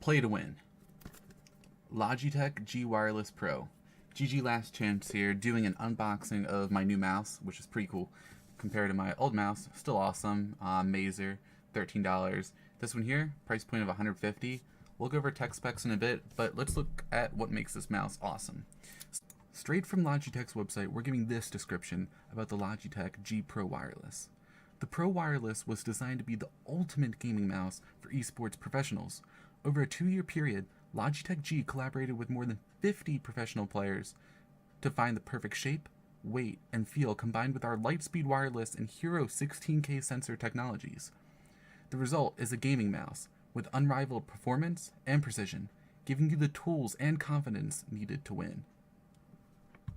Play to win. Logitech G Wireless Pro. GG LastChance here, doing an unboxing of my new mouse, which is pretty cool compared to my old mouse. Still awesome. Mazer, $13. This one here, price point of $150. We'll go over tech specs in a bit, but let's look at what makes this mouse awesome. Straight from Logitech's website, we're giving this description about the Logitech G Pro Wireless. The Pro Wireless was designed to be the ultimate gaming mouse for esports professionals. Over a 2-year period, Logitech G collaborated with more than 50 professional players to find the perfect shape, weight, and feel combined with our Lightspeed wireless and Hero 16K sensor technologies. The result is a gaming mouse with unrivaled performance and precision, giving you the tools and confidence needed to win.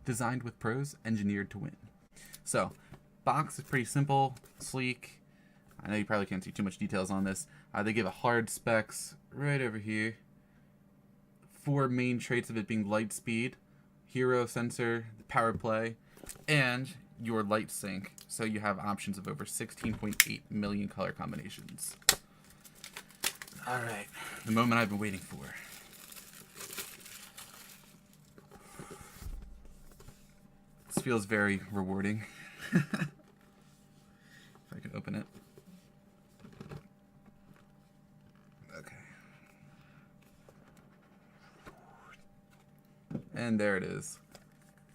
Designed with pros, engineered to win. So, box is pretty simple, sleek. I know you probably can't see too much details on this. They give a hard specs right over here. 4 main traits of it being light speed, hero sensor, power play, and your light sync. So you have options of over 16.8 million color combinations. Alright, the moment I've been waiting for. This feels very rewarding. If I can open it. Okay. And there it is.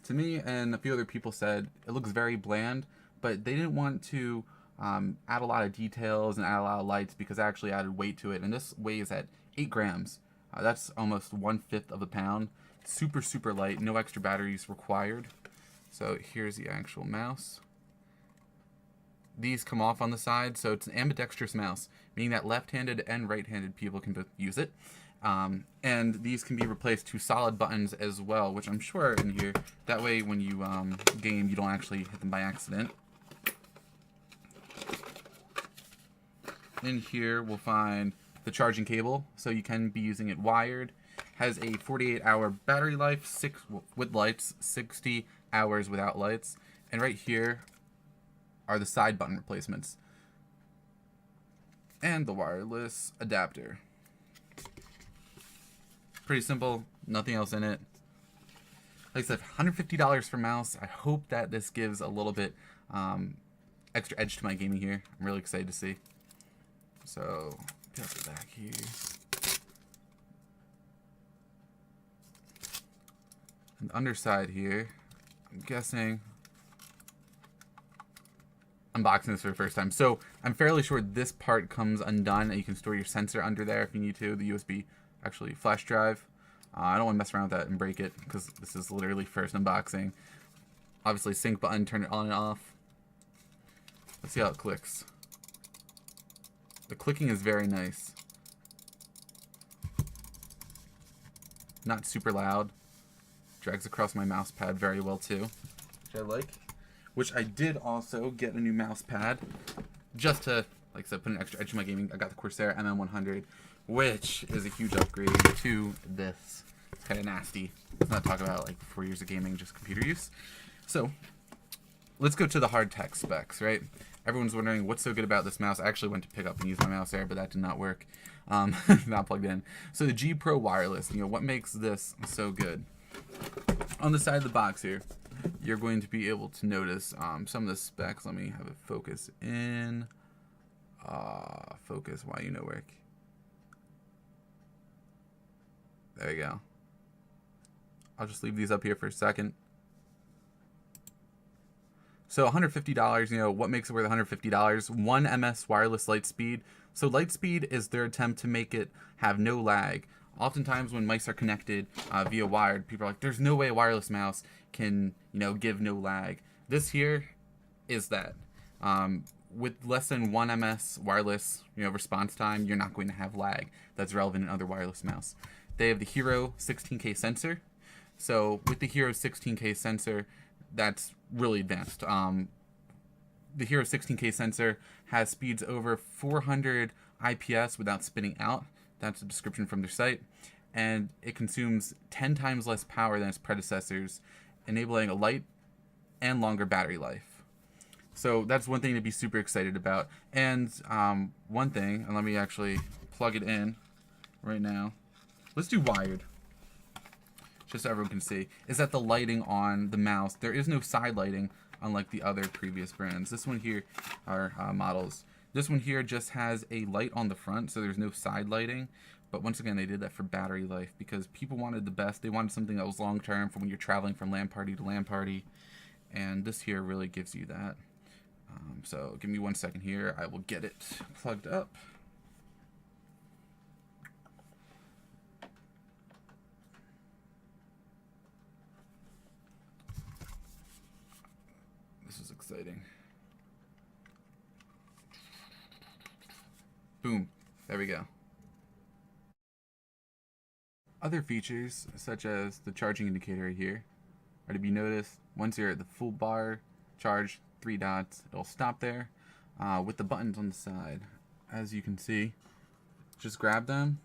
To me and a few other people said it looks very bland, but they didn't want to add a lot of details and add a lot of lights because I actually added weight to it, and this weighs at 8 grams. That's almost 1/5 of a pound. Super, super light, no extra batteries required. So here's the actual mouse. These come off on the side, so it's an ambidextrous mouse, meaning that left-handed and right-handed people can both use it. And these can be replaced to solid buttons as well, which I'm sure are in here. That way when you game, you don't actually hit them by accident. In here we'll find the charging cable, so you can be using it wired. Has a 48-hour battery life, 6 with lights, 60 hours without lights. And right here are the side button replacements. And the wireless adapter. Pretty simple, nothing else in it. Like I said, $150 for mouse. I hope that this gives a little bit extra edge to my gaming here. I'm really excited to see. So, peel it back here. And the underside here, I'm guessing, unboxing this for the first time. So, I'm fairly sure this part comes undone and you can store your sensor under there if you need to. The USB, actually, flash drive. I don't want to mess around with that and break it because this is literally first unboxing. Obviously, sync button, turn it on and off. Let's see how it clicks. The clicking is very nice. Not super loud. Drags across my mouse pad very well too, which I like. Which I did also get a new mouse pad just to, like I said, put an extra edge in my gaming. I got the Corsair MM100, which is a huge upgrade to this. It's kind of nasty. Let's not talk about like 4 years of gaming, just computer use. So let's go to the hard tech specs, right? Everyone's wondering what's so good about this mouse. I actually went to pick up and use my mouse there, but that did not work. Not plugged in. So the G Pro Wireless, what makes this so good? On the side of the box here, you're going to be able to notice some of the specs. Let me have it focus in. Focus, why you know work. There you go. I'll just leave these up here for a second. So $150, what makes it worth $150? 1 ms wireless light speed. So light speed is their attempt to make it have no lag. Oftentimes when mice are connected via wired, people are like, there's no way a wireless mouse can, give no lag. This here is that. With less than 1 ms wireless, response time, you're not going to have lag that's relevant in other wireless mouse. They have the Hero 16K sensor. So with the Hero 16K sensor, that's really advanced. The Hero 16K sensor has speeds over 400 IPS without spinning out. That's a description from their site. And it consumes 10 times less power than its predecessors, enabling a light and longer battery life. So that's one thing to be super excited about. And one thing, and let me actually plug it in right now. Let's do wired, just so everyone can see, is that the lighting on the mouse, there is no side lighting unlike the other previous brands. This one here are models. This one here just has a light on the front, so there's no side lighting. But once again, they did that for battery life because people wanted the best. They wanted something that was long term for when you're traveling from LAN party to LAN party. And this here really gives you that. So give me 1 second here. I will get it plugged up. This is exciting. Boom. There we go. Other features, such as the charging indicator here, are to be noticed. Once you're at the full bar charge, 3 dots, it'll stop there. With the buttons on the side, as you can see, just grab them,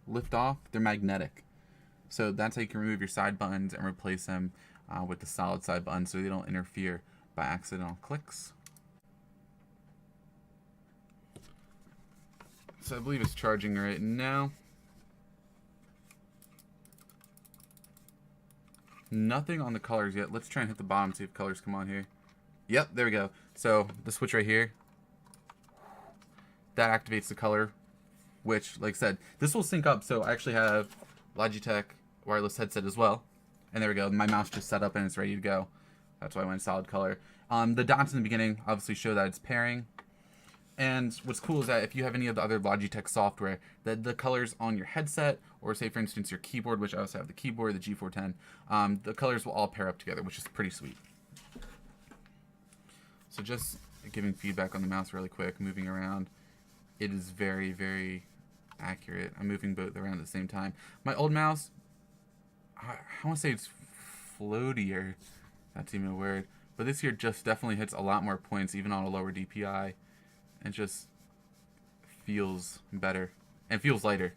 lift off, they're magnetic. So that's how you can remove your side buttons and replace them with the solid side buttons so they don't interfere by accidental clicks. So I believe it's charging right now. Nothing on the colors yet. Let's try and hit the bottom, see if colors come on here. Yep, there we go. So the switch right here, that activates the color, which, like I said, this will sync up. So I actually have Logitech wireless headset as well. And there we go. My mouse just set up and it's ready to go. That's why I went solid color. The dots in the beginning obviously show that it's pairing. And what's cool is that if you have any of the other Logitech software, that the colors on your headset, or say for instance your keyboard, which I also have the keyboard, the G410, the colors will all pair up together, which is pretty sweet. So just giving feedback on the mouse really quick, moving around, it is very, very accurate. I'm moving both around at the same time. My old mouse, I want to say it's floatier, that's even a word, but this here just definitely hits a lot more points, even on a lower DPI. It just feels better and feels lighter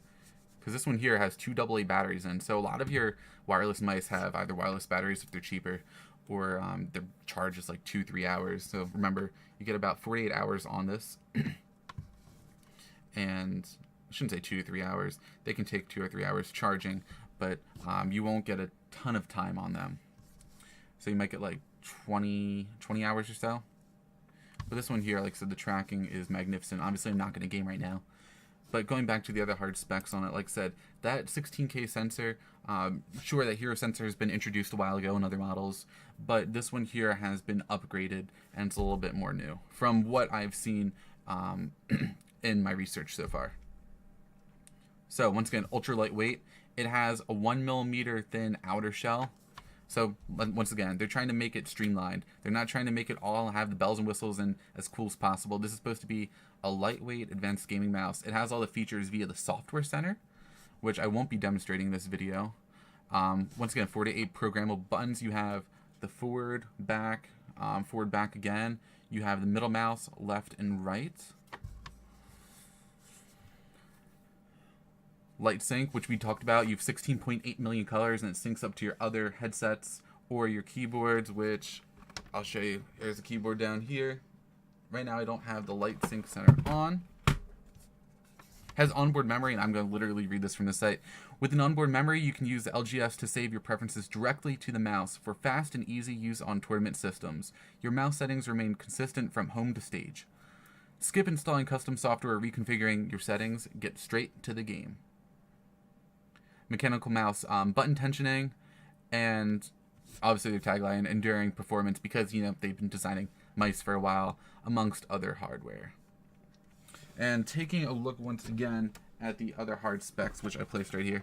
because this one here has 2 AA batteries in. So a lot of your wireless mice have either wireless batteries if they're cheaper, or their charge is like 2-3 hours. So remember, you get about 48 hours on this. And I shouldn't say 2 to 3 hours. They can take 2 or 3 hours charging, but you won't get a ton of time on them. So you might get like 20 hours or so. But this one here, like I said, the tracking is magnificent. Obviously, I'm not going to game right now. But going back to the other hard specs on it, like I said, that 16K sensor, sure, that Hero sensor has been introduced a while ago in other models, but this one here has been upgraded, and it's a little bit more new from what I've seen in my research so far. So once again, ultra lightweight. It has a 1mm thin outer shell. So once again, they're trying to make it streamlined. They're not trying to make it all have the bells and whistles and as cool as possible. This is supposed to be a lightweight advanced gaming mouse. It has all the features via the software center, which I won't be demonstrating in this video. Once again, 4 to 8 programmable buttons. You have the forward, back again. You have the middle mouse, left and right. Light sync, which we talked about. You have 16.8 million colors, and it syncs up to your other headsets or your keyboards, which I'll show you. There's a keyboard down here. Right now I don't have the light sync center on. Has onboard memory, and I'm going to literally read this from the site. With an onboard memory, you can use the LGS to save your preferences directly to the mouse for fast and easy use on tournament systems. Your mouse settings remain consistent from home to stage. Skip installing custom software or reconfiguring your settings. Get straight to the game. Mechanical mouse, button tensioning, and obviously their tagline, enduring performance, because they've been designing mice for a while, amongst other hardware. And taking a look once again at the other hard specs, which I placed right here,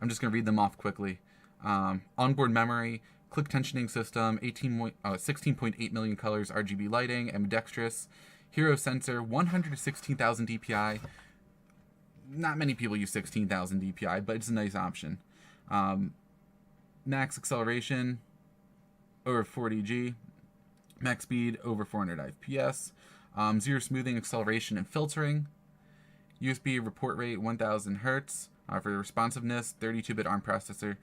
I'm just going to read them off quickly. Onboard memory, click tensioning system, 16.8 million colors, RGB lighting, ambidextrous, Hero sensor, 116,000 DPI. Not many people use 16,000 DPI, but it's a nice option. Max acceleration over 40G. Max speed over 400 FPS. Zero smoothing, acceleration, and filtering. USB report rate 1000 Hertz. For responsiveness, 32-bit ARM processor.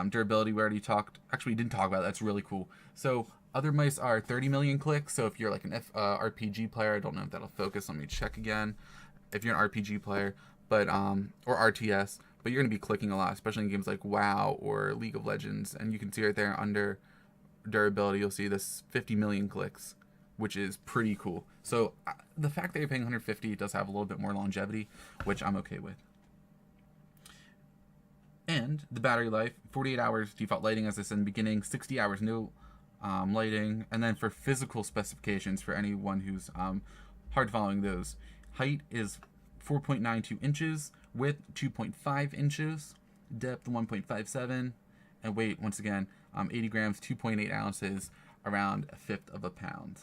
Durability, we already talked. Actually, we didn't talk about that. That's really cool. So other mice are 30 million clicks. So if you're like an RPG player, I don't know if that'll focus. Let me check again. If you're an RPG player, but or RTS, but you're going to be clicking a lot, especially in games like WoW or League of Legends. And you can see right there under durability, you'll see this 50 million clicks, which is pretty cool. So the fact that you're paying 150, it does have a little bit more longevity, which I'm okay with. And the battery life, 48 hours default lighting, as I said in the beginning, 60 hours no lighting. And then for physical specifications, for anyone who's hard following those, height is 4.92 inches, width 2.5 inches, depth 1.57, and weight, once again, 80 grams, 2.8 ounces, around 1/5 of a pound.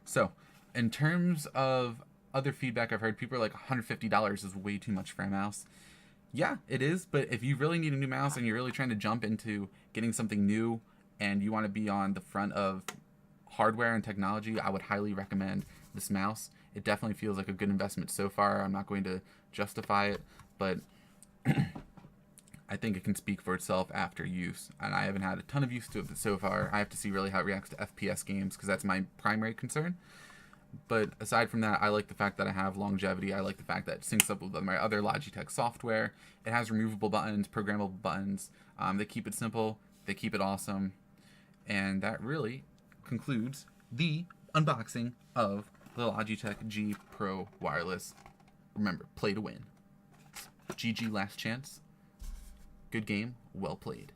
So, in terms of other feedback I've heard, people are like, $150 is way too much for a mouse. Yeah, it is, but if you really need a new mouse and you're really trying to jump into getting something new and you want to be on the front of hardware and technology, I would highly recommend this mouse. It definitely feels like a good investment so far. I'm not going to justify it, but I think it can speak for itself after use, and I haven't had a ton of use to it so far. I have to see really how it reacts to FPS games, because that's my primary concern. But aside from that, I like the fact that I have longevity. I like the fact that it syncs up with my other Logitech software. It has removable buttons, programmable buttons. They keep it simple. They keep it awesome. And that really concludes the unboxing of the Logitech G Pro Wireless. Remember, play to win. GG LastChance. Good game, well played.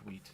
Sweet.